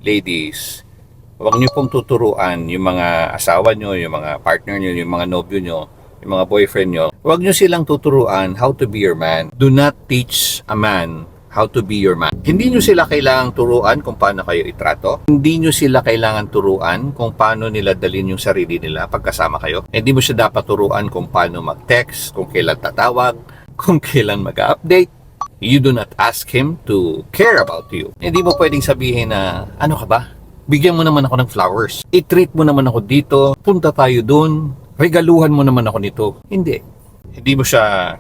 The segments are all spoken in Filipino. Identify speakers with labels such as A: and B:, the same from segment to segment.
A: ladies, huwag niyo pong tuturuan yung mga asawa niyo, yung mga partner niyo, yung mga nobyo niyo, yung mga boyfriend niyo. Huwag niyo silang tuturuan how to be your man. Do not teach a man how to be your man. Hindi nyo sila kailangang turuan kung paano kayo itrato. Hindi nyo sila kailangan turuan kung paano nila dalhin yung sarili nila pagkasama kayo. Hindi mo siya dapat turuan kung paano mag-text, kung kailan tatawag, kung kailan mag-update. You do not ask him to care about you. Hindi mo pwedeng sabihin na, ano ka ba? Bigyan mo naman ako ng flowers. I-treat mo naman ako dito. Punta tayo dun. Regaluhan mo naman ako nito. Hindi. Hindi mo siya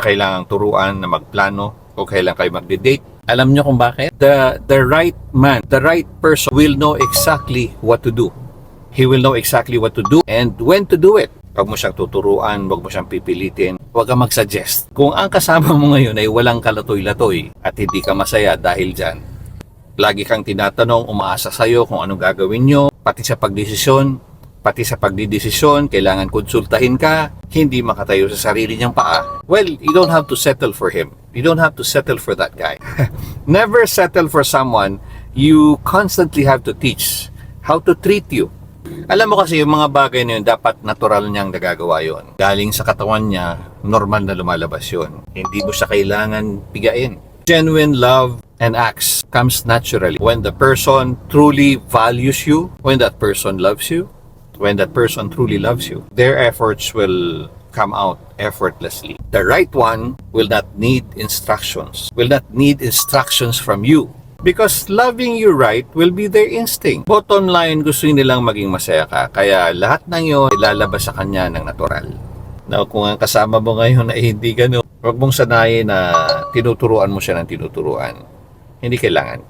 A: kailangang turuan na magplano kung kailan kayo magde-date. Alam niyo kung bakit? The right man, the right person will know exactly what to do. He will know exactly what to do and when to do it. Huwag mo siyang tuturuan, huwag mo siyang pipilitin, huwag kang mag-suggest. Kung ang kasama mo ngayon ay walang kalatoy-latoy at hindi ka masaya dahil dyan, lagi kang tinatanong, umaasa sa'yo kung anong gagawin nyo, pati sa pagdidesisyon, kailangan konsultahin ka, hindi makatayo sa sarili niyang paa. Well, you don't have to settle for him. You don't have to settle for that guy. Never settle for someone. You constantly have to teach how to treat you. Alam mo kasi yung mga bagay na yun, dapat natural niyang nagagawa yun. Galing sa katawan niya, normal na lumalabas yun. Hindi mo siya kailangan pigain. Genuine love and acts comes naturally. When the person truly values you, when that person loves you, when that person truly loves you, their efforts will come out effortlessly. The right one will not need instructions from you. Because loving you right will be their instinct. Bottom line, gusto nilang maging masaya ka. Kaya lahat ng yun, ilalabas sa kanya ng natural. Now, kung ang kasama mo ngayon ay hindi ganun, huwag mong sanayin na tinuturuan mo siya ng tinuturuan. Hindi kailangan.